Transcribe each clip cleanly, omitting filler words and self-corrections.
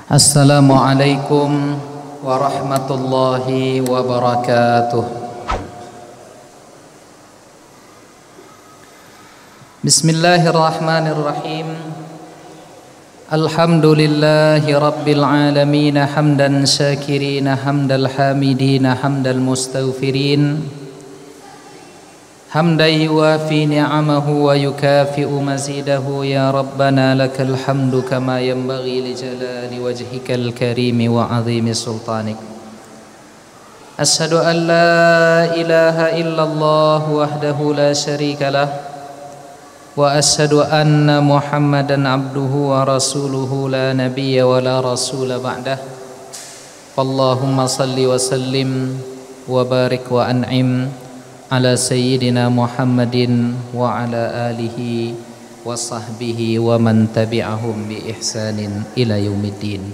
Assalamualaikum warahmatullahi wabarakatuh. Bismillahirrahmanirrahim. Alhamdulillahi rabbil alamin, hamdan syakirina, hamdal hamidina, hamdal mustaghfirin, hamdan yuwafi ni'amahu wa yukafi'u mazidahu. Ya Rabbana lakal hamdu kama yanbaghi li jalali wajhikal karimi wa azimi sultanik. Ashhadu an la ilaha illallah wahdahu la syarika lah, wa ashhadu anna Muhammadan abduhu wa rasuluhu la nabiyya wa la rasula ba'dah. Allahumma salli wa sallim wa barik wa an'im ala sayyidina Muhammadin wa ala alihi wa sahbihi wa man tabi'ahum bi ihsanin ila yaumiddin.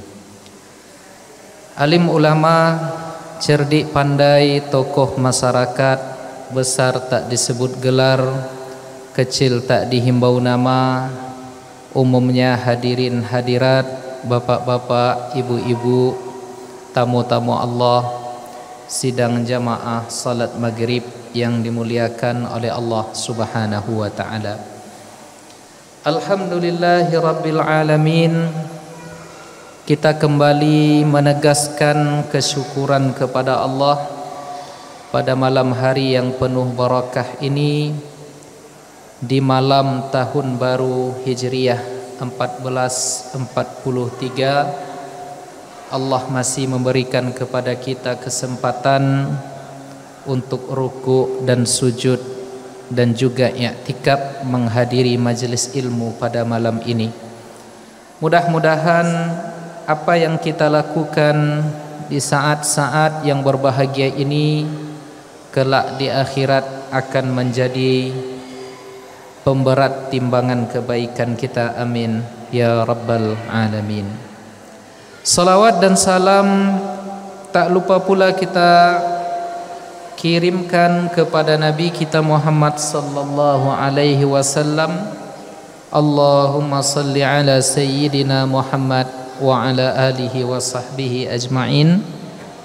Alim ulama, cerdik pandai, tokoh masyarakat, besar tak disebut gelar, kecil tak dihimbau nama, umumnya hadirin hadirat, bapak-bapak, ibu-ibu, tamu-tamu Allah, sidang jamaah salat maghrib yang dimuliakan oleh Allah Subhanahu wa ta'ala. Alhamdulillahi rabbil alamin. Kita kembali menegaskan kesyukuran kepada Allah pada malam hari yang penuh barakah ini, di malam tahun baru Hijriyah 1443. Allah masih memberikan kepada kita kesempatan untuk ruku' dan sujud dan juga i'tikaf menghadiri majelis ilmu pada malam ini. Mudah-mudahan apa yang kita lakukan di saat-saat yang berbahagia ini kelak di akhirat akan menjadi pemberat timbangan kebaikan kita. Amin ya rabbal alamin. Salawat dan salam tak lupa pula kita kirimkan kepada Nabi kita Muhammad sallallahu alaihi wasallam. Allahumma salli ala sayyidina Muhammad wa ala alihi wa sahbihi ajma'in.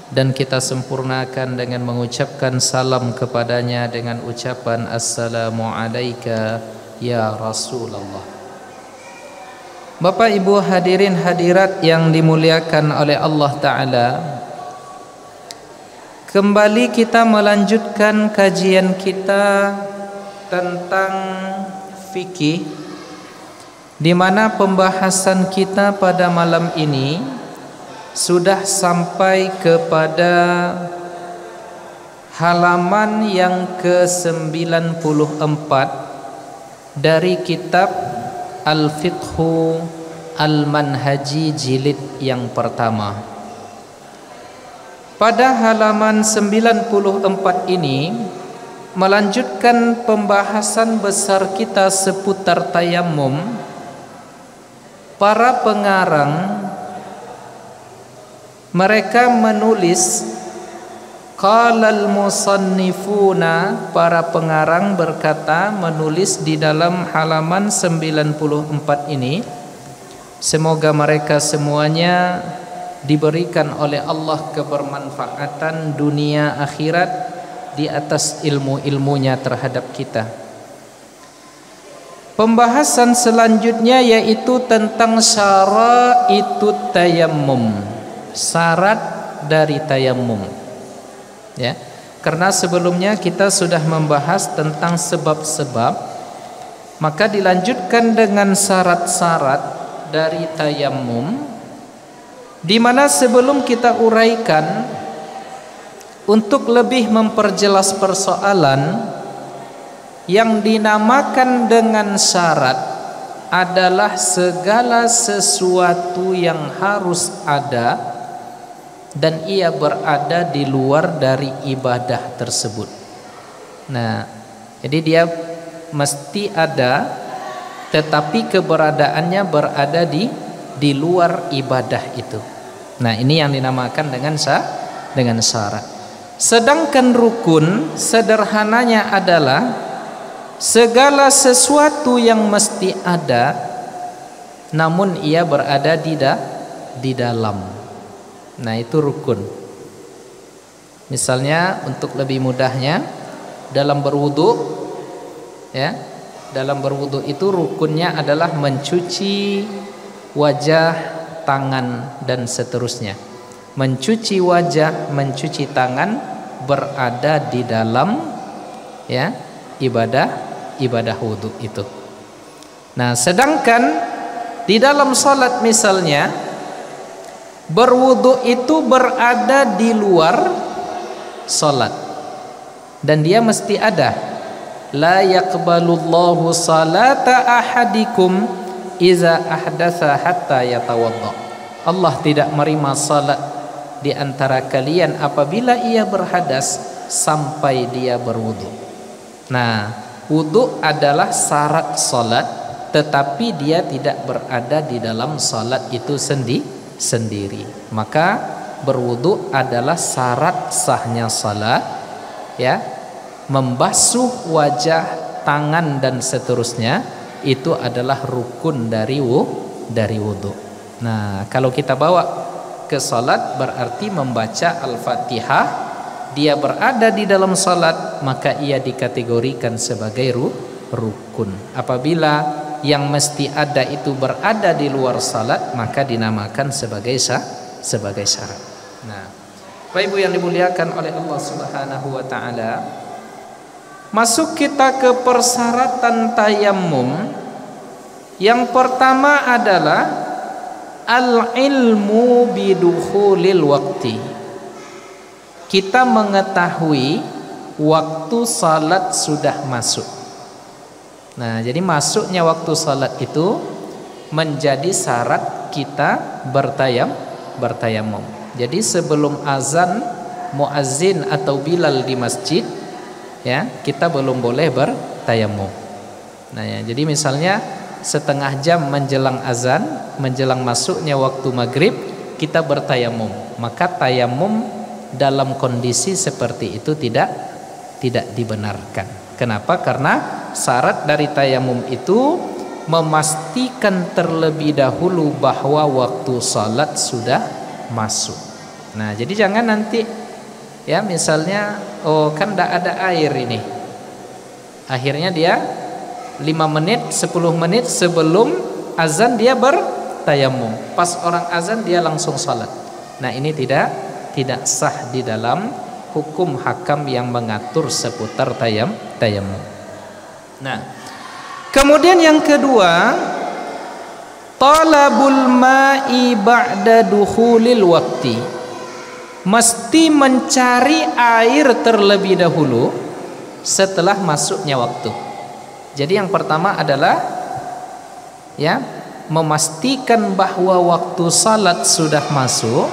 Dan kita sempurnakan dengan mengucapkan salam kepadanya dengan ucapan assalamu alayka ya Rasulullah. Bapak Ibu hadirin hadirat yang dimuliakan oleh Allah Ta'ala, kembali kita melanjutkan kajian kita tentang fikih, di mana pembahasan kita pada malam ini sudah sampai kepada halaman yang ke-94 dari kitab Al-Fiqhu Al-Manhaji jilid yang pertama. Pada halaman 94 ini melanjutkan pembahasan besar kita seputar tayammum. Para pengarang mereka menulis, qalal musannifuna, para pengarang berkata, menulis di dalam halaman 94 ini, semoga mereka semuanya diberikan oleh Allah kebermanfaatan dunia akhirat di atas ilmu-ilmunya terhadap kita. Pembahasan selanjutnya yaitu tentang syara'itut tayammum, syarat dari tayammum. Ya, karena sebelumnya kita sudah membahas tentang sebab-sebab, maka dilanjutkan dengan syarat-syarat dari tayammum, di mana sebelum kita uraikan untuk lebih memperjelas persoalan, yang dinamakan dengan syarat adalah segala sesuatu yang harus ada dan ia berada di luar dari ibadah tersebut. Nah, jadi dia mesti ada, tetapi keberadaannya berada di luar ibadah itu. Nah, ini yang dinamakan dengan syarat. Sedangkan rukun sederhananya adalah segala sesuatu yang mesti ada namun ia berada di dalam. Nah, itu rukun. Misalnya untuk lebih mudahnya, dalam berwudu, ya, dalam berwudu itu rukunnya adalah mencuci wajah, tangan, dan seterusnya. Mencuci wajah, mencuci tangan berada di dalam, ya, ibadah wudu itu. Nah, sedangkan di dalam salat misalnya, berwudu itu berada di luar salat, dan dia mesti ada. La yaqbalullahu salata ahadikum iza ahdatsa hatta yatawadda. Allah tidak menerima salat di antara kalian apabila ia berhadas sampai dia berwudu. Nah, wudu adalah syarat salat, tetapi dia tidak berada di dalam salat itu sendiri. Maka berwudu adalah syarat sahnya salat, ya. Membasuh wajah, tangan, dan seterusnya itu adalah rukun dari wudu. Nah, kalau kita bawa ke salat berarti membaca Al-Fatihah, dia berada di dalam salat, maka ia dikategorikan sebagai rukun. Apabila yang mesti ada itu berada di luar salat, maka dinamakan sebagai syarat. Nah, Bapak Ibu yang dimuliakan oleh Allah Subhanahu wa taala, masuk kita ke persyaratan tayammum. Yang pertama adalah al-ilmu bidukhulil waqti. Kita mengetahui waktu salat sudah masuk. Nah, jadi masuknya waktu salat itu menjadi syarat kita bertayamum. Jadi sebelum azan muazzin atau bilal di masjid, ya, kita belum boleh bertayamum. Nah, ya, jadi misalnya setengah jam menjelang azan, menjelang masuknya waktu maghrib, kita bertayamum, maka tayamum dalam kondisi seperti itu tidak dibenarkan. Kenapa? Karena syarat dari tayamum itu memastikan terlebih dahulu bahwa waktu salat sudah masuk. Nah, jadi jangan nanti, ya, misalnya kan tidak ada air ini, akhirnya dia 5 menit 10 menit sebelum azan dia bertayamum, pas orang azan dia langsung salat. Nah, ini tidak sah di dalam hukum hakam yang mengatur seputar tayamum. Nah, kemudian yang kedua, talabul ma'i ba'da dukhulil waqti. Mesti mencari air terlebih dahulu setelah masuknya waktu. Jadi yang pertama adalah, ya, memastikan bahwa waktu salat sudah masuk,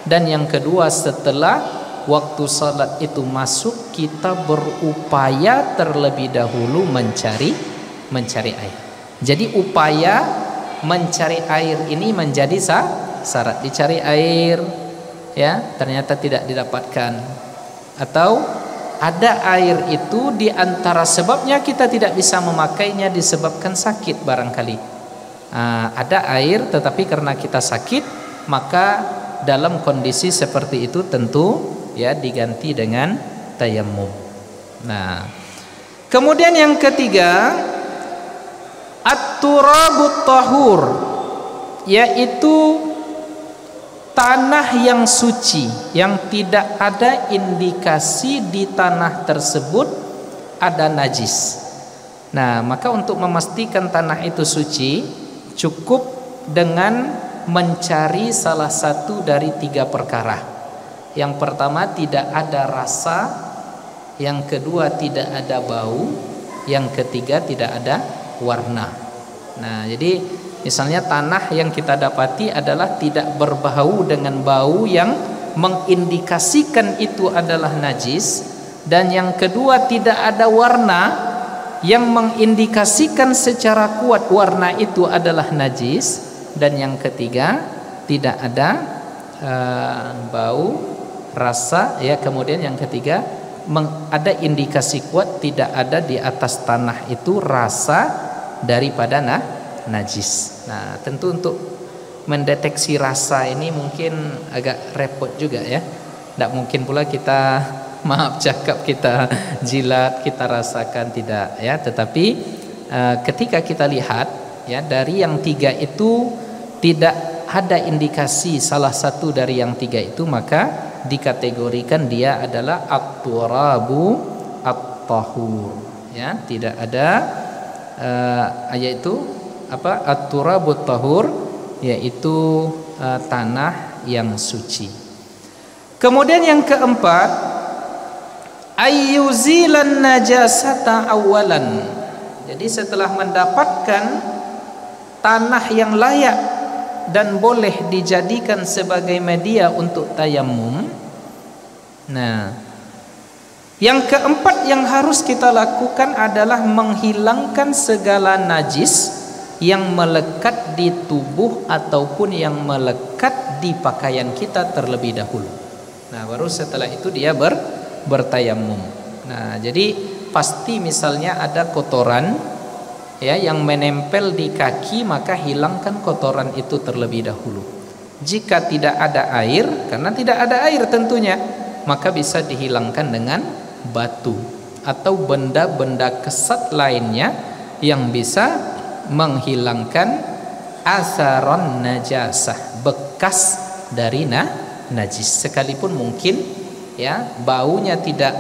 dan yang kedua setelah waktu salat itu masuk kita berupaya terlebih dahulu mencari air. Jadi upaya mencari air ini menjadi syarat. Dicari air, ya, ternyata tidak didapatkan, atau ada air itu di antara sebabnya kita tidak bisa memakainya disebabkan sakit barangkali. Ada air tetapi karena kita sakit, maka dalam kondisi seperti itu tentu, ya, diganti dengan tayammum. Nah, kemudian yang ketiga, at-turabut tahur, yaitu tanah yang suci, yang tidak ada indikasi di tanah tersebut ada najis. Nah, maka untuk memastikan tanah itu suci, cukup dengan mencari salah satu dari 3 perkara. Yang pertama, tidak ada rasa. Yang kedua, tidak ada bau. Yang ketiga, tidak ada warna. Nah, jadi misalnya tanah yang kita dapati adalah tidak berbau dengan bau yang mengindikasikan itu adalah najis, dan yang kedua tidak ada warna yang mengindikasikan secara kuat warna itu adalah najis, dan yang ketiga tidak ada bau, rasa, ya. Kemudian yang ketiga ada indikasi kuat tidak ada di atas tanah itu rasa daripada najis. Nah, tentu untuk mendeteksi rasa ini mungkin agak repot juga ya. Tidak mungkin pula kita maaf cakap kita jilat, kita rasakan, tidak ya. Tetapi ketika kita lihat ya dari yang 3 itu tidak ada indikasi salah satu dari yang 3 itu, maka dikategorikan dia adalah at-turabu at-tahur ya. Tidak ada yaitu apa, at-turabu at-tahur, yaitu tanah yang suci. Kemudian yang keempat, ayyuzilan najasata awalan. Jadi setelah mendapatkan tanah yang layak dan boleh dijadikan sebagai media untuk tayammum, nah yang keempat yang harus kita lakukan adalah menghilangkan segala najis yang melekat di tubuh ataupun yang melekat di pakaian kita terlebih dahulu. Nah, baru setelah itu dia bertayamum. Nah, jadi pasti misalnya ada kotoran ya yang menempel di kaki, maka hilangkan kotoran itu terlebih dahulu. Jika tidak ada air, karena tidak ada air tentunya, maka bisa dihilangkan dengan batu atau benda-benda kesat lainnya yang bisa menghilangkan asaron najasah, bekas dari najis. Sekalipun mungkin ya baunya tidak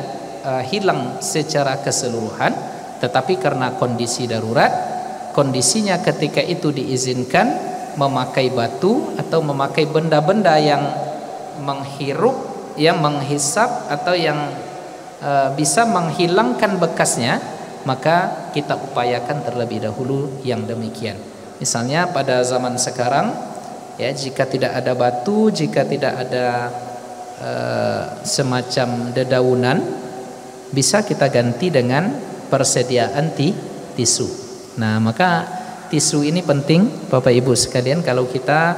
hilang secara keseluruhan, tetapi karena kondisi darurat, kondisinya ketika itu diizinkan memakai batu atau memakai benda-benda yang menghirup, yang menghisap atau yang bisa menghilangkan bekasnya, maka kita upayakan terlebih dahulu yang demikian. Misalnya pada zaman sekarang ya, jika tidak ada batu, jika tidak ada semacam dedaunan, bisa kita ganti dengan persediaan tisu. Nah, maka tisu ini penting Bapak Ibu sekalian. Kalau kita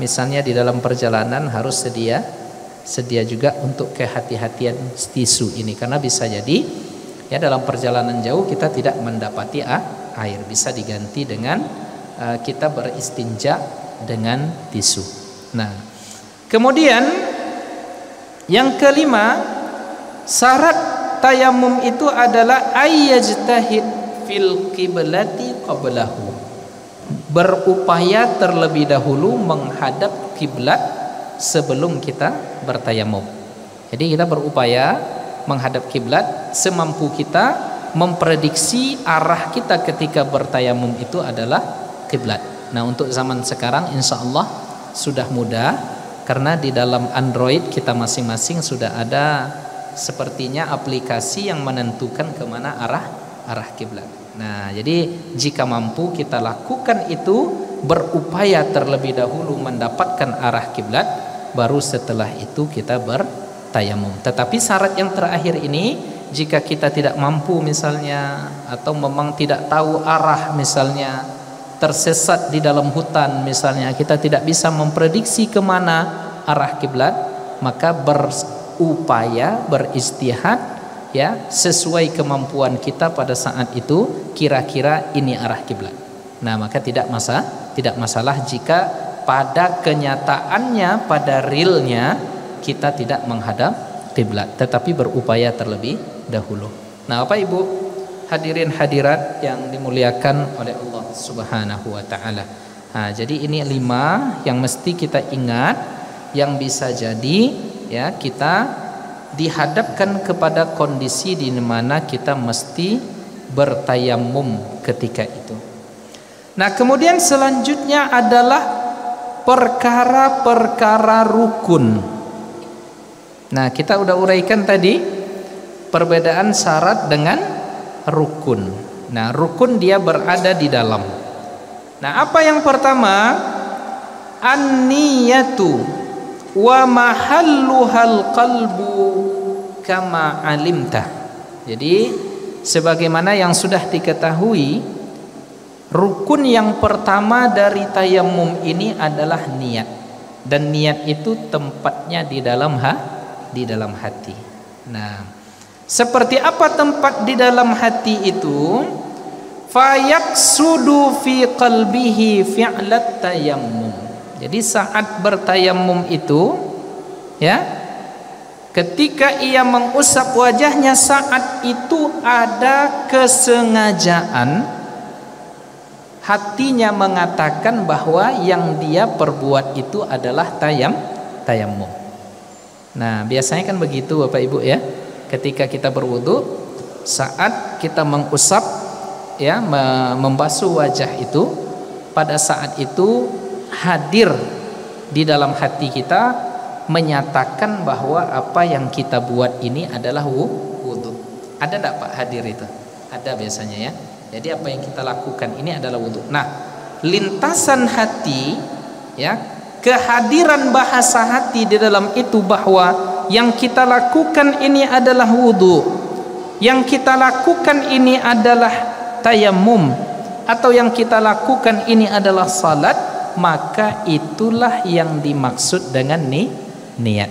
misalnya di dalam perjalanan harus sedia juga untuk kehati-hatian tisu ini, karena bisa jadi ya dalam perjalanan jauh kita tidak mendapati air, bisa diganti dengan kita beristinja dengan tisu. Nah, kemudian yang kelima, syarat tayamum itu adalah ayyajtahid fil qiblati qablahu, berupaya terlebih dahulu menghadap kiblat sebelum kita bertayamum. Jadi kita berupaya menghadap kiblat, semampu kita memprediksi arah kita ketika bertayamum itu adalah kiblat. Nah, untuk zaman sekarang insya Allah sudah mudah, karena di dalam Android kita masing-masing sudah ada sepertinya aplikasi yang menentukan kemana arah kiblat. Nah, jadi jika mampu kita lakukan itu, berupaya terlebih dahulu mendapatkan arah kiblat, baru setelah itu kita bertayamum. Tetapi syarat yang terakhir ini, jika kita tidak mampu misalnya, atau memang tidak tahu arah, misalnya tersesat di dalam hutan misalnya, kita tidak bisa memprediksi kemana arah kiblat, maka berupaya beristihad ya sesuai kemampuan kita pada saat itu, kira-kira ini arah kiblat. Nah, maka tidak masalah jika pada kenyataannya, pada realnya kita tidak menghadap kiblat, tetapi berupaya terlebih dahulu. Nah, Bapak Ibu hadirin hadirat yang dimuliakan oleh Allah Subhanahu wa taala. Nah, jadi ini 5 yang mesti kita ingat, yang bisa jadi ya kita dihadapkan kepada kondisi di mana kita mesti bertayamum ketika itu. Nah, kemudian selanjutnya adalah perkara-perkara rukun. Nah, kita udah uraikan tadi perbedaan syarat dengan rukun. Nah, rukun dia berada di dalam. Nah, apa yang pertama? An-niyatu wa mahalluhal qalbu kama alimta. Jadi sebagaimana yang sudah diketahui, rukun yang pertama dari tayamum ini adalah niat, dan niat itu tempatnya di dalam hati. Nah, seperti apa tempat di dalam hati itu? Fayaqsudu fi qalbihi fi'lat tayammum. Jadi saat bertayamum itu, ya, ketika ia mengusap wajahnya, saat itu ada kesengajaan, hatinya mengatakan bahwa yang dia perbuat itu adalah tayamum. Nah, biasanya kan begitu Bapak Ibu ya. Ketika kita berwudu, saat kita mengusap, ya, membasuh wajah itu, pada saat itu hadir di dalam hati kita menyatakan bahwa apa yang kita buat ini adalah wudu. Ada enggak Pak hadir itu? Ada biasanya ya. Jadi apa yang kita lakukan ini adalah wudu. Nah, lintasan hati, ya, kehadiran bahasa hati di dalam itu bahwa yang kita lakukan ini adalah wudu, yang kita lakukan ini adalah tayamum, atau yang kita lakukan ini adalah salat, maka itulah yang dimaksud dengan niat.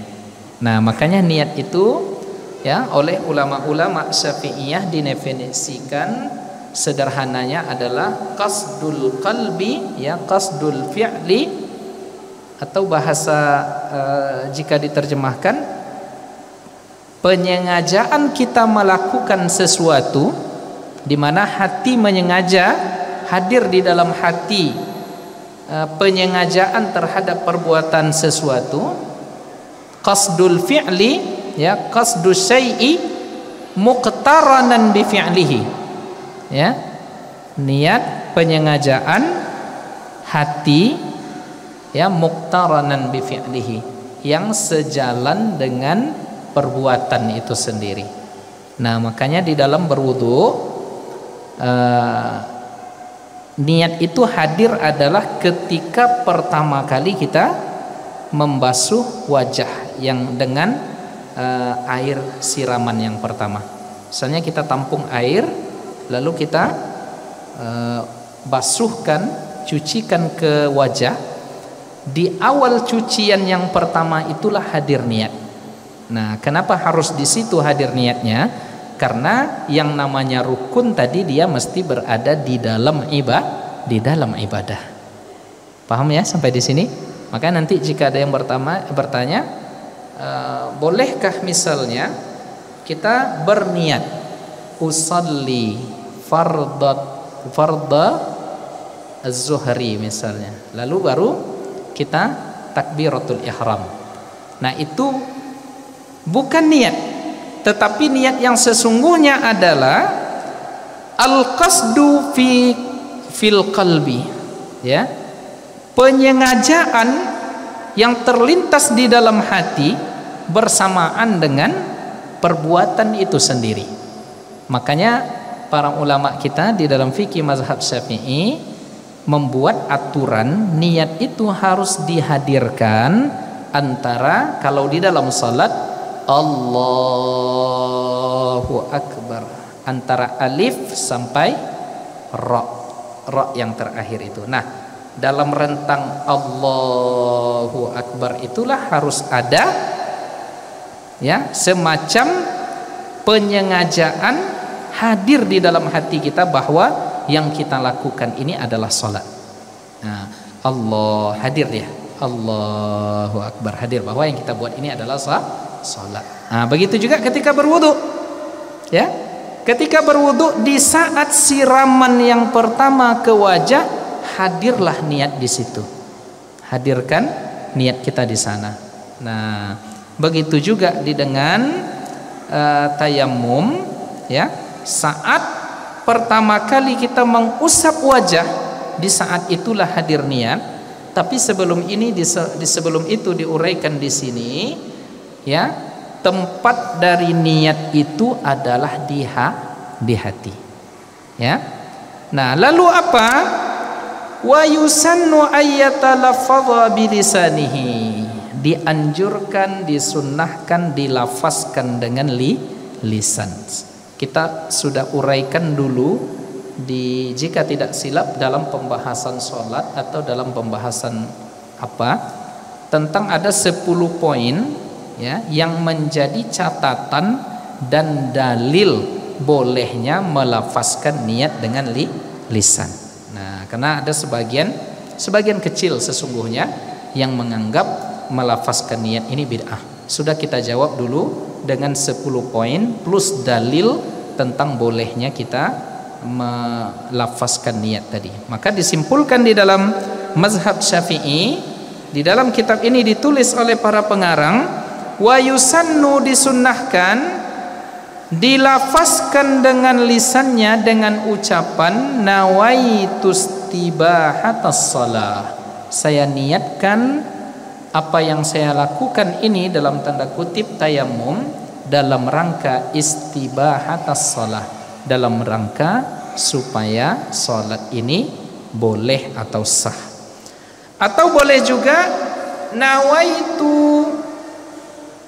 Nah, makanya niat itu, ya, oleh ulama-ulama Syafi'iyah didefinisikan sederhananya adalah qasdul qalbi, ya, qasdul fi'li, atau bahasa jika diterjemahkan, penyengajaan kita melakukan sesuatu, di mana hati menyengaja, hadir di dalam hati penyengajaan terhadap perbuatan sesuatu. Qasdul fi'li, ya, qasdul syai'i muqtaranan bi fi'lihi, ya, niat penyengajaan hati, ya, muqtaranan bi fi'lihi, yang sejalan dengan perbuatan itu sendiri. Nah, makanya di dalam berwudu, niat itu hadir adalah ketika pertama kali kita membasuh wajah yang dengan air siraman yang pertama. Misalnya kita tampung air, lalu kita basuhkan, cucikan ke wajah. Di awal cucian yang pertama itulah hadir niat. Nah, kenapa harus di situ hadir niatnya? Karena yang namanya rukun tadi dia mesti berada di dalam ibadah. Paham ya sampai di sini? Maka nanti jika ada yang bertanya, bolehkah misalnya kita berniat usalli fardha az-zuhri misalnya, lalu baru kita takbiratul ihram. Nah, itu bukan niat, tetapi niat yang sesungguhnya adalah al-qasdu fil qalbi, ya, penyengajaan yang terlintas di dalam hati bersamaan dengan perbuatan itu sendiri. Makanya para ulama kita di dalam fikih mazhab Syafi'i membuat aturan niat itu harus dihadirkan antara, kalau di dalam salat Allahu Akbar, antara alif sampai ra yang terakhir itu. Nah, dalam rentang Allahu Akbar itulah harus ada, ya, semacam penyengajaan hadir di dalam hati kita bahwa yang kita lakukan ini adalah salat. Nah, Allah hadir ya, Allahu Akbar hadir bahwa yang kita buat ini adalah salat. Nah, begitu juga ketika berwudu, ya, ketika berwudu di saat siraman yang pertama ke wajah, hadirlah niat di situ, hadirkan niat kita di sana. Nah, begitu juga dengan tayamum, ya, saat pertama kali kita mengusap wajah, di saat itulah hadir niat. Tapi sebelum itu diuraikan di sini, ya, tempat dari niat itu adalah di hati, ya. Nah, lalu apa? Wa yusannu ayyatalaffadha bilisanihi, dianjurkan, disunnahkan dilafazkan dengan lisan. Kita sudah uraikan dulu jika tidak silap dalam pembahasan sholat atau dalam pembahasan tentang ada 10 poin, ya, yang menjadi catatan dan dalil bolehnya melafazkan niat dengan lisan. Nah, karena ada sebagian kecil sesungguhnya yang menganggap melafazkan niat ini bid'ah. Sudah kita jawab dulu dengan 10 poin plus dalil tentang bolehnya kita melafazkan niat tadi. Maka disimpulkan di dalam mazhab Syafi'i, di dalam kitab ini ditulis oleh para pengarang, wa yusannu, disunnahkan dilafazkan dengan lisannya dengan ucapan nawaitus tibahatas shalah, saya niatkan apa yang saya lakukan ini dalam tanda kutip tayammum dalam rangka istibahatas shalah, dalam rangka supaya salat ini boleh atau sah. Atau boleh juga nawaitu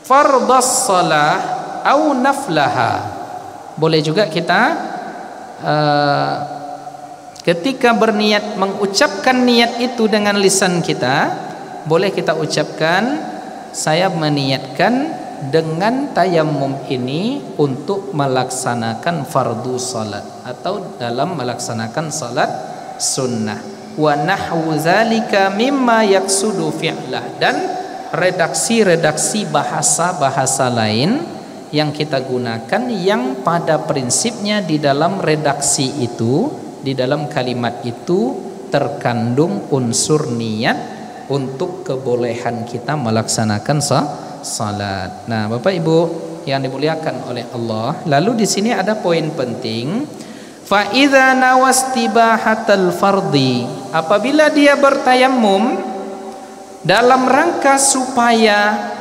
fardhas shalah au naflaha. Boleh juga kita ketika berniat mengucapkan niat itu dengan lisan kita, boleh kita ucapkan saya meniatkan dengan tayammum ini untuk melaksanakan fardu salat atau dalam melaksanakan salat sunnah. Wa nahwu zalika mimma yaksudu fi'lah, dan redaksi-redaksi bahasa-bahasa lain yang kita gunakan yang pada prinsipnya di dalam redaksi itu, di dalam kalimat itu terkandung unsur niat untuk kebolehan kita melaksanakan salat. Nah, Bapak Ibu yang dimuliakan oleh Allah, lalu di sini ada poin penting. Fa idza nawastibahatal fardhi, apabila dia bertayammum dalam rangka supaya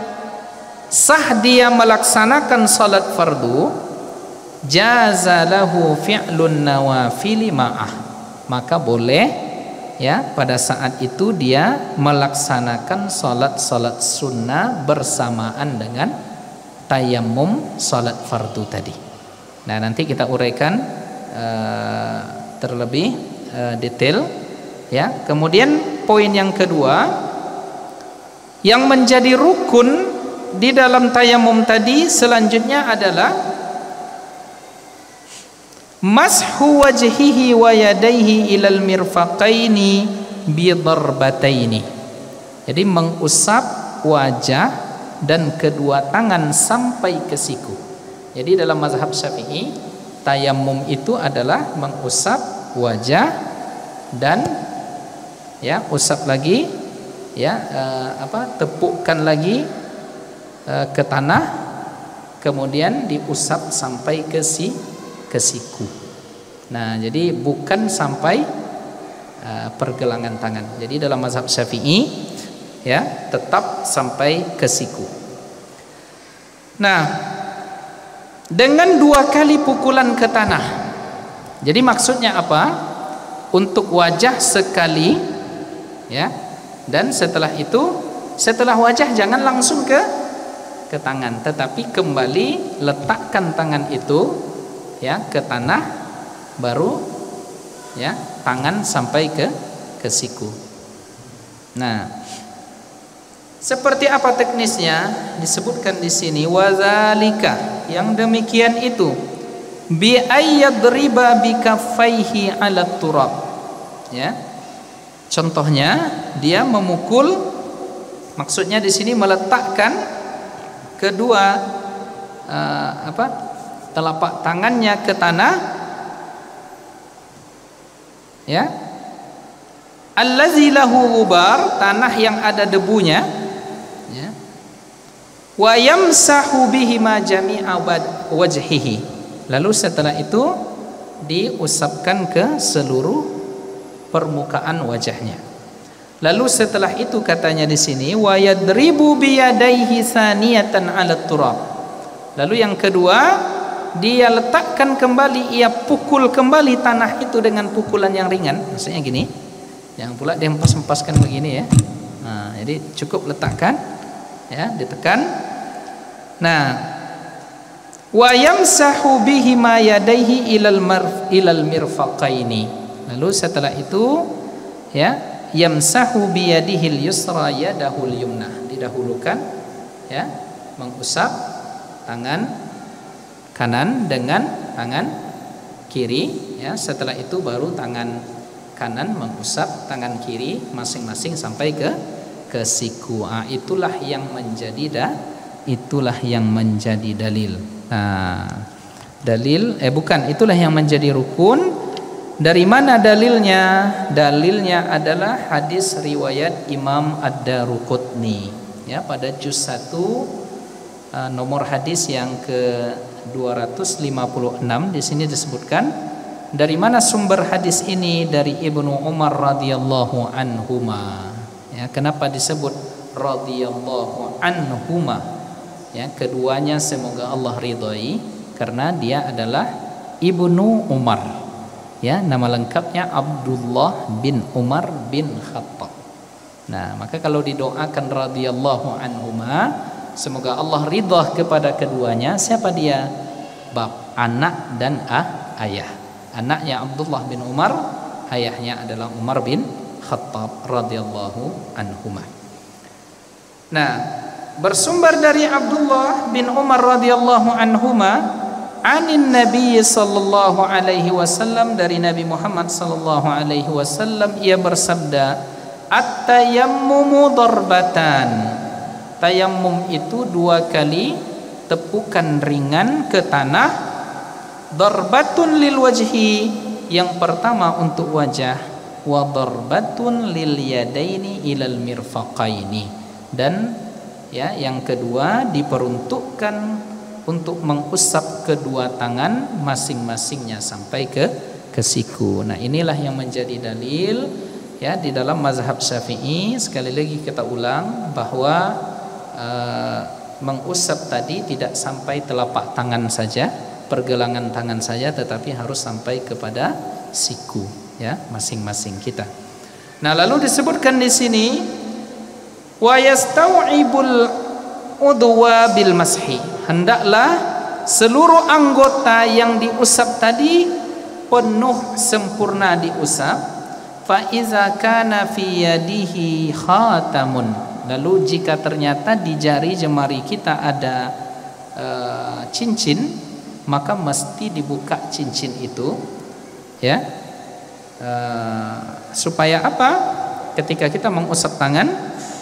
sah dia melaksanakan salat fardu, jaza lahu fi'lun nawafili ma'ah, maka boleh ya pada saat itu dia melaksanakan salat-salat sunnah bersamaan dengan tayammum salat fardu tadi. Nah, nanti kita uraikan terlebih detail ya. Kemudian poin yang kedua yang menjadi rukun di dalam tayammum tadi selanjutnya adalah mashu wajhihi wa yadayhi ilal mirfaqaini bi darbataini. Jadi mengusap wajah dan kedua tangan sampai ke siku. Jadi dalam mazhab Syafi'i tayammum itu adalah mengusap wajah dan ya usap lagi ya tepukkan lagi ke tanah, kemudian diusap sampai ke siku. Nah, jadi bukan sampai pergelangan tangan. Jadi dalam mazhab Syafi'i ya tetap sampai ke siku. Nah, dengan 2 kali pukulan ke tanah. Jadi maksudnya apa? Untuk wajah sekali ya, dan setelah itu setelah wajah jangan langsung ke tangan, tetapi kembali letakkan tangan itu ya ke tanah, baru ya tangan sampai ke siku. Nah, seperti apa teknisnya disebutkan di sini, wazalika, yang demikian itu bi ayyadriba bi kaffaihi 'ala turab ya. Contohnya dia memukul, maksudnya di sini meletakkan kedua telapak tangannya ke tanah ya, allazi lahu ghubar, tanah yang ada debunya ya, wa yamsahu bihi ma jami'a wajhihi, lalu setelah itu diusapkan ke seluruh permukaan wajahnya. Lalu setelah itu katanya di sini wa yadribu bi yadayhi saniyatan 'ala turab. Lalu yang kedua, dia letakkan kembali, ia pukul kembali tanah itu dengan pukulan yang ringan. Maksudnya gini, jangan pula dia empas-empaskan begini ya. Nah, jadi cukup letakkan ya, ditekan. Nah, wa yamsahu bihi ma yadayhi ilal mirfaqaini. Lalu setelah itu ya yamsahu biyadihil yusra yadahul yumna, didahulukan ya mengusap tangan kanan dengan tangan kiri ya, setelah itu baru tangan kanan mengusap tangan kiri masing-masing sampai ke ke siku. Itulah yang menjadi dalil. Itulah yang menjadi rukun. Dari mana dalilnya? Dalilnya adalah hadis riwayat Imam Ad-Daruqutni, ya, pada juz 1 nomor hadis yang ke 256. Di sini disebutkan, dari mana sumber hadis ini? Dari Ibnu Umar radhiyallahu anhuma. Ya, kenapa disebut radhiyallahu anhuma? Ya, keduanya semoga Allah ridhai, karena dia adalah Ibnu Umar. Ya, nama lengkapnya Abdullah bin Umar bin Khattab. Nah, maka kalau didoakan radhiyallahu anhuma, semoga Allah ridha kepada keduanya. Siapa dia? Bab, anak dan ayah. Anaknya Abdullah bin Umar, ayahnya adalah Umar bin Khattab radhiyallahu anhuma. Nah, bersumber dari Abdullah bin Umar radhiyallahu anhuma, anin Nabi sallallahu alaihi wasallam, dari Nabi Muhammad sallallahu alaihi wasallam, ia bersabda, at-tayammumu darbatan. Tayammum itu 2 kali tepukan ringan ke tanah. Darbatun lil wajhi, yang pertama untuk wajah, wa darbatun lil yadaini ilal mirfaqaini, dan ya, yang kedua diperuntukkan untuk mengusap kedua tangan masing-masingnya sampai ke siku. Nah, inilah yang menjadi dalil, ya, di dalam mazhab Syafi'i. Sekali lagi kita ulang bahwa mengusap tadi tidak sampai telapak tangan saja, pergelangan tangan saja, tetapi harus sampai kepada siku, ya, masing-masing kita. Nah, lalu disebutkan di sini, wa yastau'ibul udwa bil mashi, hendaklah seluruh anggota yang diusap tadi penuh sempurna diusap. Fa iza kana fi yadihi khatamun, lalu jika ternyata di jari jemari kita ada cincin, maka mesti dibuka cincin itu, ya. Supaya apa? Ketika kita mengusap tangan,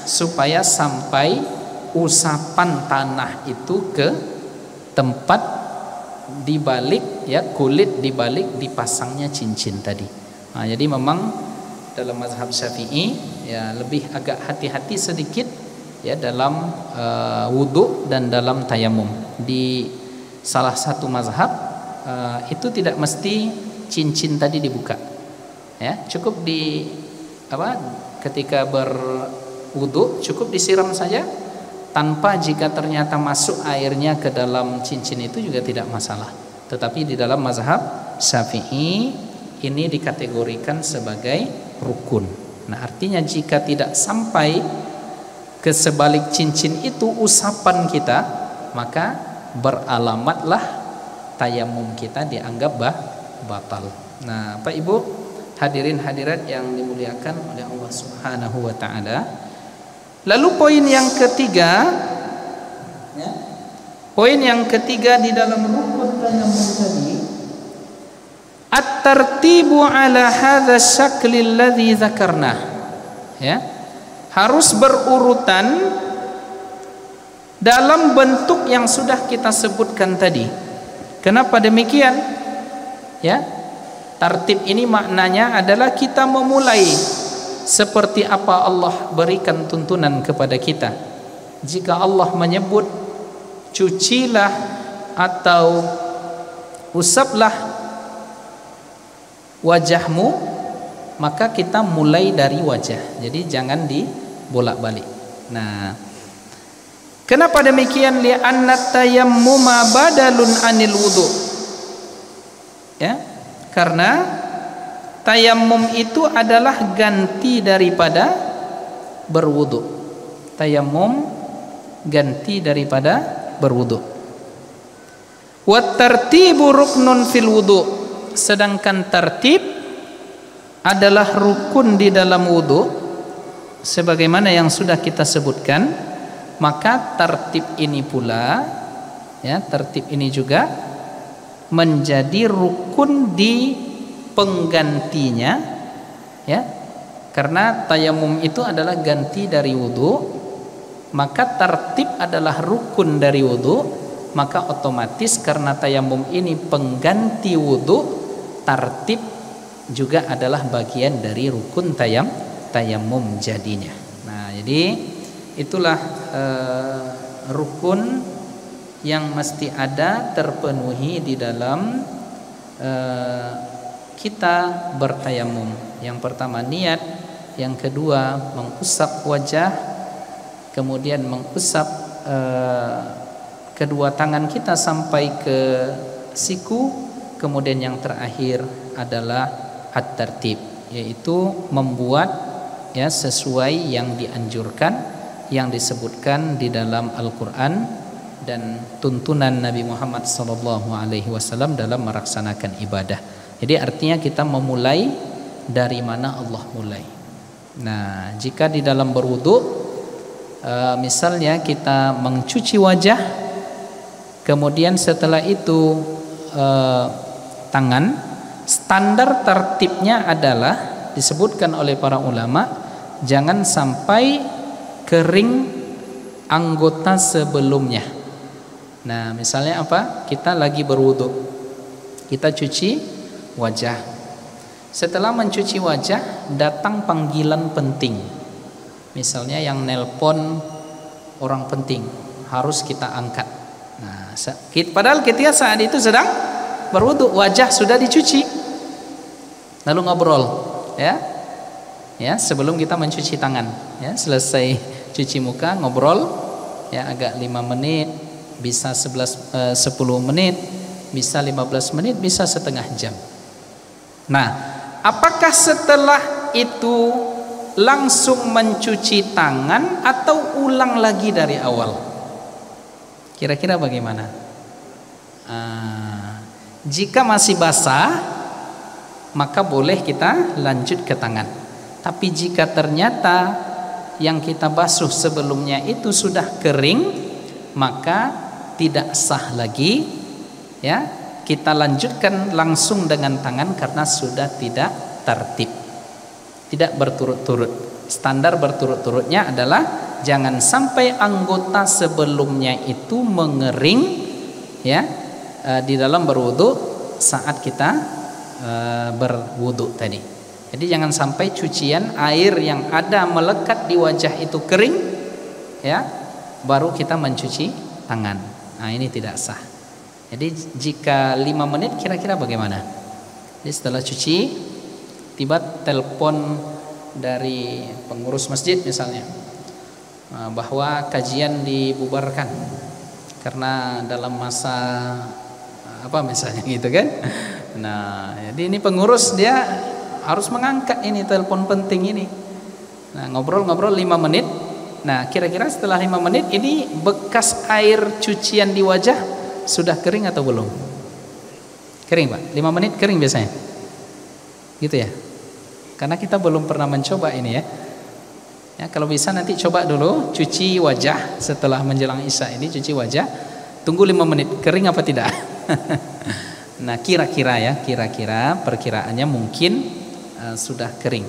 supaya sampai usapan tanah itu ke tempat dibalik, ya, kulit dibalik dipasangnya cincin tadi. Nah, jadi memang dalam mazhab Syafi'i, ya, lebih agak hati-hati sedikit, ya, dalam wudu dan dalam tayamum. Di salah satu mazhab itu tidak mesti cincin tadi dibuka, ya, cukup ketika berwudu cukup disiram saja, tanpa, jika ternyata masuk airnya ke dalam cincin itu juga tidak masalah. Tetapi di dalam mazhab Syafi'i ini dikategorikan sebagai rukun. Nah, artinya jika tidak sampai ke sebalik cincin itu usapan kita, maka beralamatlah tayamum kita dianggap batal. Nah, Pak Ibu, hadirin hadirat yang dimuliakan oleh Allah Subhanahu wa taala. Lalu poin yang ketiga, ya, poin yang ketiga di dalam rukun tayamum tadi, at-tartibu ala hadza syakli alladzi dzakarna, ya, harus berurutan dalam bentuk yang sudah kita sebutkan tadi. Kenapa demikian? Ya, tartib ini maknanya adalah kita memulai seperti apa Allah berikan tuntunan kepada kita. Jika Allah menyebut cucilah atau usaplah wajahmu, maka kita mulai dari wajah. Jadi jangan dibolak-balik. Nah, kenapa demikian? Li'anna tayammuma badalun anil wudu. Ya, karena tayammum itu adalah ganti daripada berwudu. Tayammum ganti daripada berwudu. Wa tartibu ruknun fil wudu, sedangkan tartib adalah rukun di dalam wudu sebagaimana yang sudah kita sebutkan. Maka tartib ini pula, ya, tartib ini juga menjadi rukun di penggantinya, ya, Karena tayamum itu adalah ganti dari wudu, maka tertib adalah rukun dari wudu, maka otomatis karena tayamum ini pengganti wudu, tertib juga adalah bagian dari rukun tayamum jadinya. Nah, jadi itulah rukun yang mesti ada terpenuhi di dalam kita bertayamum. Yang pertama niat, yang kedua mengusap wajah, kemudian mengusap kedua tangan kita sampai ke siku, kemudian yang terakhir adalah at-tartib, yaitu membuat ya sesuai yang dianjurkan, yang disebutkan di dalam Al-Qur'an dan tuntunan Nabi Muhammad SAW dalam melaksanakan ibadah. Jadi artinya kita memulai dari mana Allah mulai. Nah, jika di dalam berwudu, misalnya kita mencuci wajah, kemudian setelah itu tangan, standar tertibnya adalah disebutkan oleh para ulama, jangan sampai kering anggota sebelumnya. Nah, misalnya apa? Kita lagi berwudu, kita cuci wajah. Setelah mencuci wajah, datang panggilan penting. Misalnya yang nelpon orang penting, harus kita angkat. Nah, padahal ketika saat itu sedang berwudu, wajah sudah dicuci. Lalu ngobrol, ya. Ya, sebelum kita mencuci tangan, ya, selesai cuci muka, ngobrol ya agak 5 menit, bisa 10 menit, bisa 15 menit, bisa setengah jam. Nah, apakah setelah itu langsung mencuci tangan atau ulang lagi dari awal? Kira-kira bagaimana? Jika masih basah, maka boleh kita lanjut ke tangan. Tapi jika ternyata yang kita basuh sebelumnya itu sudah kering, maka tidak sah lagi, ya, kita lanjutkan langsung dengan tangan karena sudah tidak tertib, tidak berturut-turut. Standar berturut-turutnya adalah jangan sampai anggota sebelumnya itu mengering, ya, di dalam berwudu saat kita berwudu tadi. Jadi jangan sampai cucian air yang ada melekat di wajah itu kering, ya, baru kita mencuci tangan. Nah, ini tidak sah. Jadi jika 5 menit kira-kira bagaimana? Jadi setelah cuci, tiba telepon dari pengurus masjid misalnya, bahwa kajian dibubarkan karena dalam masa apa misalnya gitu kan. Nah, jadi ini pengurus dia harus mengangkat ini telepon penting ini. Nah, ngobrol-ngobrol 5 menit. Nah, kira-kira setelah 5 menit ini bekas air cucian di wajah sudah kering atau belum? Kering, Pak. 5 menit kering biasanya. Gitu ya. Karena kita belum pernah mencoba ini ya. Ya, kalau bisa nanti coba dulu cuci wajah setelah menjelang Isya ini, cuci wajah. Tunggu 5 menit, kering apa tidak? Nah, kira-kira ya, kira-kira perkiraannya mungkin sudah kering.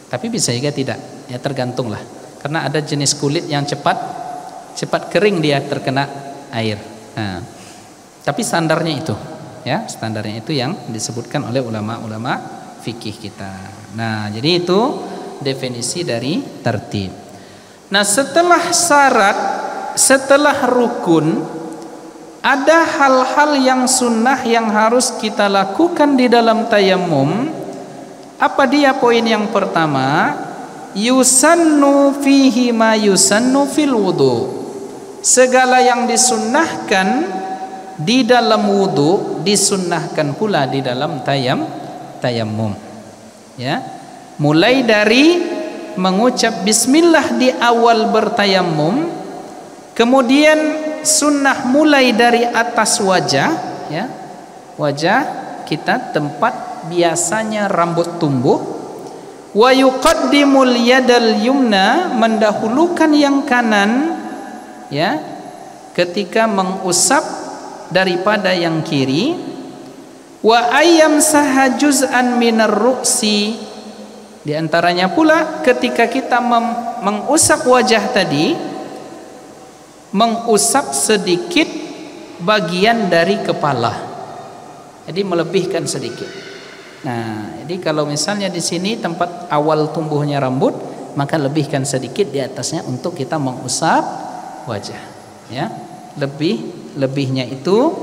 Tapi bisa juga tidak, ya tergantung lah. Karena ada jenis kulit yang cepat kering dia terkena air. Nah, tapi standarnya itu, ya, standarnya itu yang disebutkan oleh ulama-ulama fikih kita. Nah, jadi itu definisi dari tertib. Nah, setelah syarat, setelah rukun, ada hal-hal yang sunnah yang harus kita lakukan di dalam tayamum. Apa dia poin yang pertama? Yusannu fihi ma yusannu fil wudu. Segala yang disunnahkan di dalam wudu disunnahkan pula di dalam tayamum. Ya. Mulai dari mengucap bismillah di awal bertayamum, kemudian sunnah mulai dari atas wajah, ya, wajah kita tempat biasanya rambut tumbuh, wa yuqaddimul yadal yumna, mendahulukan yang kanan, ya, ketika mengusap daripada yang kiri, wa ayyam sahajuz'an minar ru'si, Di antaranya pula ketika kita mengusap wajah tadi, mengusap sedikit bagian dari kepala. Jadi melebihkan sedikit. Nah, jadi kalau misalnya di sini tempat awal tumbuhnya rambut, maka lebihkan sedikit di atasnya untuk kita mengusap wajah. Ya, lebihnya itu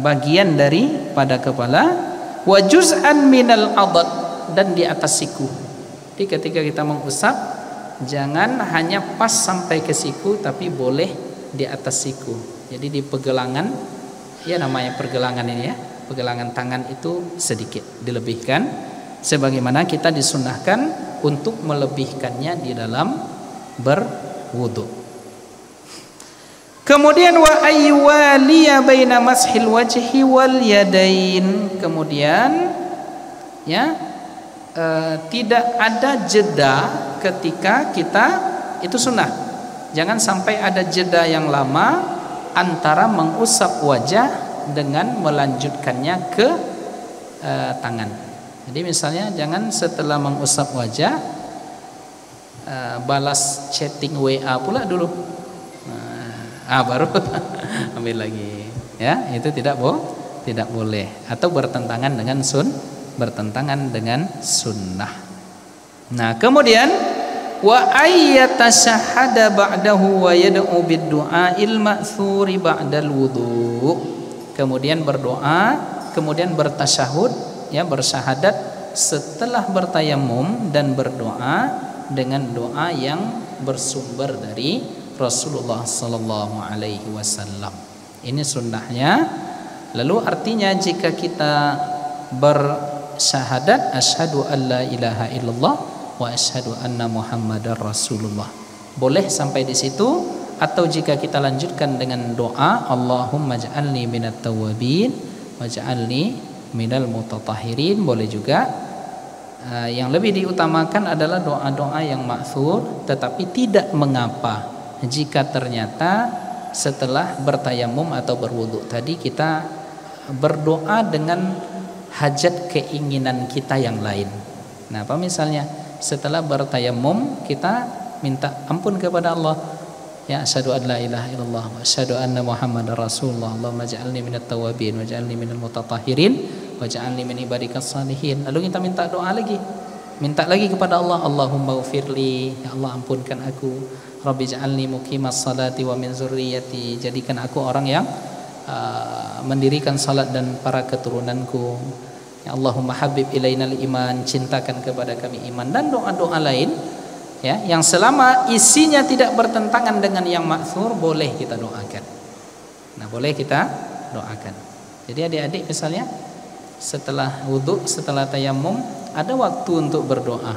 bagian dari pada kepala. Wa juz'an minal adad, dan di atas siku. Jadi ketika kita mengusap, jangan hanya pas sampai ke siku, tapi boleh di atas siku. Jadi di pergelangan, ya namanya pergelangan ini ya, pergelangan tangan itu sedikit dilebihkan, sebagaimana kita disunnahkan untuk melebihkannya di dalam berwudu. Kemudian wa aywaliya baina mashil wajhi wal yadain. Kemudian ya, tidak ada jeda ketika kita, itu sunnah. Jangan sampai ada jeda yang lama antara mengusap wajah dengan melanjutkannya ke tangan. Jadi misalnya jangan setelah mengusap wajah balas chatting WA pula dulu, baru ambil lagi. Ya, itu tidak boleh, atau bertentangan dengan sunnah. Nah, kemudian wa ayyatashahhada ba'dahu wa yad'u bid-du'a'il ma'thuri ba'dal wudu. Kemudian berdoa, kemudian bertasyahud, ya, bersyahadat setelah bertayamum, dan berdoa dengan doa yang bersumber dari Rasulullah sallallahu alaihi wasallam. Ini sunnahnya. Lalu artinya jika kita bersyahadat asyhadu alla ilaha illallah wa asyhadu anna muhammadar rasulullah, boleh sampai di situ. Atau jika kita lanjutkan dengan doa Allahumma ja'alni minat tawwabin wa ja'alni minal mutatahhirin, boleh juga. Yang lebih diutamakan adalah doa-doa yang ma'thur, tetapi tidak mengapa jika ternyata setelah bertayamum atau berwudu tadi kita berdoa dengan hajat keinginan kita yang lain. Nah, apa misalnya setelah bertayamum kita minta ampun kepada Allah, ya, asyhadu an la ilaha illallah wa asyhadu anna muhammadar rasulullah, Allahumma ja'alni minat tawwabin wa ja'alni minal mutatahhirin wa ja'alni min ibadikas salihin. Lalu kita minta doa lagi, minta lagi kepada Allah, Allahumma ghfirli, ya Allah ampunkan aku, Rabbi ja'alni muqimas salati wa min zurriyyati, jadikan aku orang yang mendirikan salat dan para keturunanku. Ya Allahumma habib ilainal iman, cintakan kepada kami iman, dan doa-doa lain, ya, yang selama isinya tidak bertentangan dengan yang ma'thur, boleh kita doakan. Nah, boleh kita doakan. Jadi adik-adik misalnya setelah wudu, setelah tayamum, ada waktu untuk berdoa.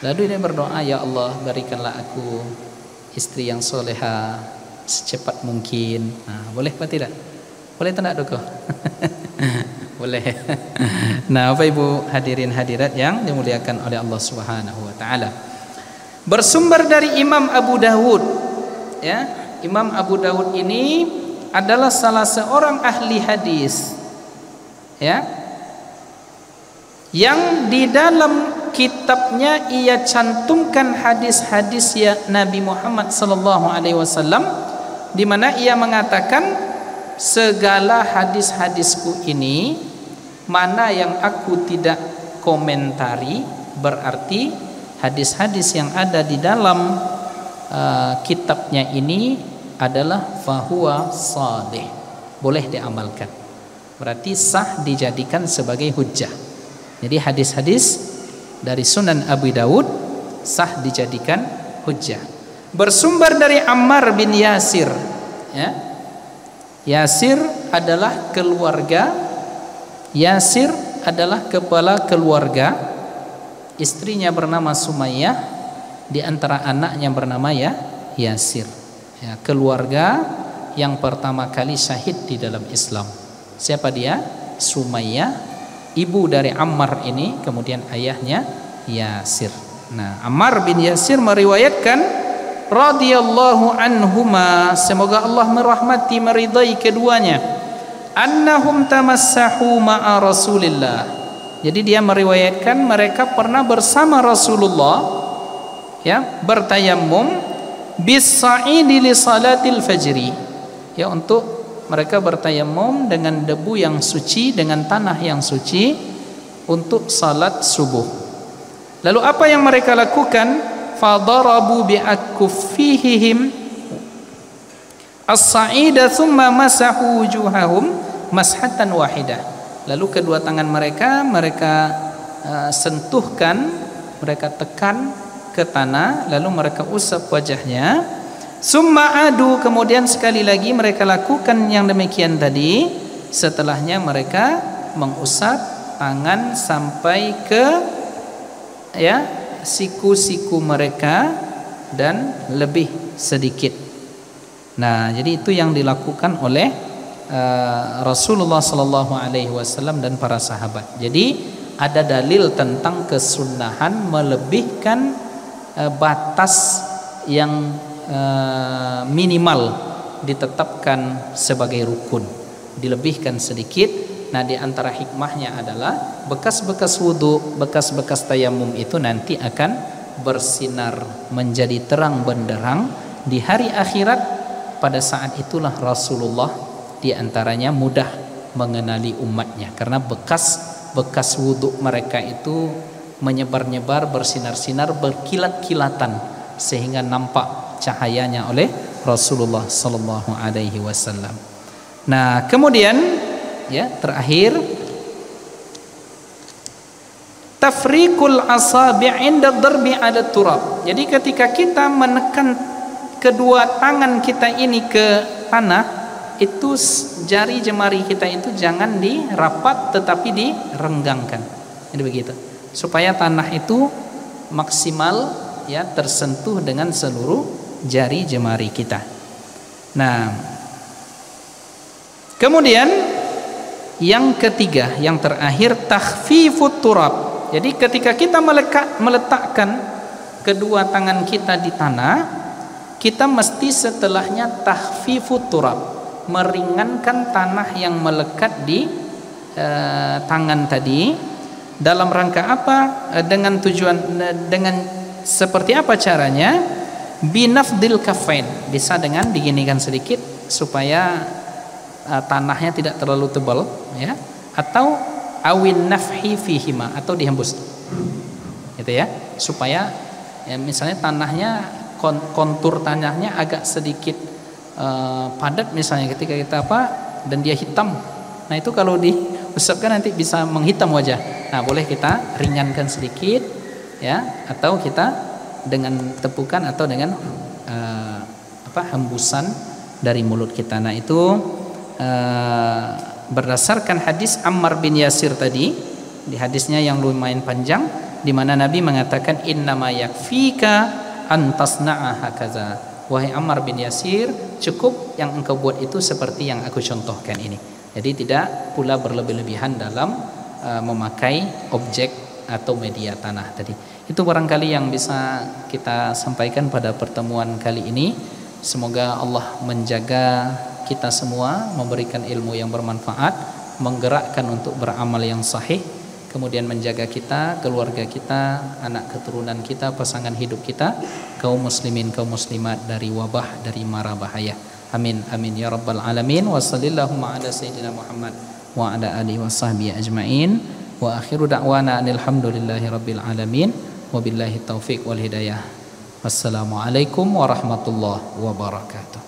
Lalu dia berdoa, ya Allah berikanlah aku istri yang soleha secepat mungkin. Nah, boleh apa tidak? Boleh tidak Doko? Boleh. Nah, Bapak Ibu hadirin hadirat yang dimuliakan oleh Allah Subhanahu wa taala. Bersumber dari Imam Abu Dawud, ya. Imam Abu Dawud ini adalah salah seorang ahli hadis, ya, yang di dalam kitabnya ia cantumkan hadis-hadis ya Nabi Muhammad sallallahu alaihi wasallam, di mana ia mengatakan segala hadis-hadisku ini mana yang aku tidak komentari, berarti hadis-hadis yang ada di dalam kitabnya ini adalah fahuwa salih, boleh diamalkan, berarti sah dijadikan sebagai hujjah. Jadi hadis-hadis dari Sunan Abu Dawud sah dijadikan hujjah. Bersumber dari Ammar bin Yasir, ya. Yasir adalah keluarga, Yasir adalah kepala keluarga. Istrinya bernama Sumayyah, di antara anaknya bernama Yasir. Ya, keluarga yang pertama kali syahid di dalam Islam. Siapa dia? Sumayyah, ibu dari Ammar ini, kemudian ayahnya Yasir. Nah, Ammar bin Yasir meriwayatkan radhiyallahu anhuma, semoga Allah merahmati meridai keduanya, annahum tamassahu ma'a Rasulillah, Jadi dia meriwayatkan mereka pernah bersama Rasulullah ya bertayammum bis-sa'idi li salatil fajri. Ya, untuk mereka bertayammum dengan debu yang suci, dengan tanah yang suci untuk salat subuh. Lalu apa yang mereka lakukan? Fadarabu bi'akkuffihim as-sa'ida thumma masahu wujuhahum mashatan wahidah. Lalu kedua tangan mereka sentuhkan, mereka tekan ke tanah, lalu mereka usap wajahnya. Summa adu, kemudian sekali lagi mereka lakukan yang demikian tadi. Setelahnya mereka mengusap tangan sampai ke ya siku-siku mereka dan lebih sedikit. Nah, jadi itu yang dilakukan oleh Rasulullah sallallahu alaihi wasallam dan para sahabat. Jadi ada dalil tentang kesunahan melebihkan batas yang minimal ditetapkan sebagai rukun, dilebihkan sedikit. Nah, di antara hikmahnya adalah bekas-bekas wudu, bekas-bekas tayamum itu nanti akan bersinar menjadi terang benderang di hari akhirat. Pada saat itulah Rasulullah di antaranya mudah mengenali umatnya, karena bekas wudhu mereka itu menyebar-nyebar, bersinar-sinar, berkilat-kilatan sehingga nampak cahayanya oleh Rasulullah sallallahu alaihi wasallam. Nah, kemudian ya terakhir tafriqul asabi' inda darbi 'ala turab. Jadi ketika kita menekan kedua tangan kita ini ke tanah, itu jari jemari kita itu jangan dirapat tetapi direnggangkan. Jadi begitu. Supaya tanah itu maksimal ya tersentuh dengan seluruh jari jemari kita. Nah, kemudian yang ketiga, yang terakhir takhfifut turab. Jadi ketika kita meletakkan kedua tangan kita di tanah, kita mesti setelahnya takhfifut turab, meringankan tanah yang melekat di tangan tadi. Dalam rangka apa? Dengan tujuan, dengan seperti apa caranya? Binafdil kafain, bisa dengan diginikan sedikit supaya tanahnya tidak terlalu tebal ya, atau awin nafhi fihima, atau dihembus gitu ya, supaya ya, misalnya tanahnya kontur tanahnya agak sedikit padat misalnya ketika kita dan dia hitam. Nah, itu kalau diusapkan nanti bisa menghitam wajah. Nah, boleh kita ringankan sedikit ya, atau kita dengan tepukan atau dengan hembusan dari mulut kita. Nah, itu berdasarkan hadis Ammar bin Yasir tadi, di hadisnya yang lumayan panjang, di mana Nabi mengatakan innama yakfika an tasna'a hakaza. Wahai Ammar bin Yasir, cukup yang engkau buat itu seperti yang aku contohkan ini. Jadi tidak pula berlebih-lebihan dalam memakai objek atau media tanah tadi. Itu barangkali yang bisa kita sampaikan pada pertemuan kali ini. Semoga Allah menjaga kita semua, memberikan ilmu yang bermanfaat, menggerakkan untuk beramal yang sahih, kemudian menjaga kita, keluarga kita, anak keturunan kita, pasangan hidup kita, kaum muslimin, kaum muslimat dari wabah, dari mara bahaya. Amin amin ya rabbal alamin. Wa sallallahu ala sayyidina Muhammad wa ala alihi wa sahbihi ajmain. Wa akhiru da'wana alhamdulillahi rabbil alamin. Wabillahi taufiq wal hidayah. Wassalamualaikum warahmatullahi wabarakatuh.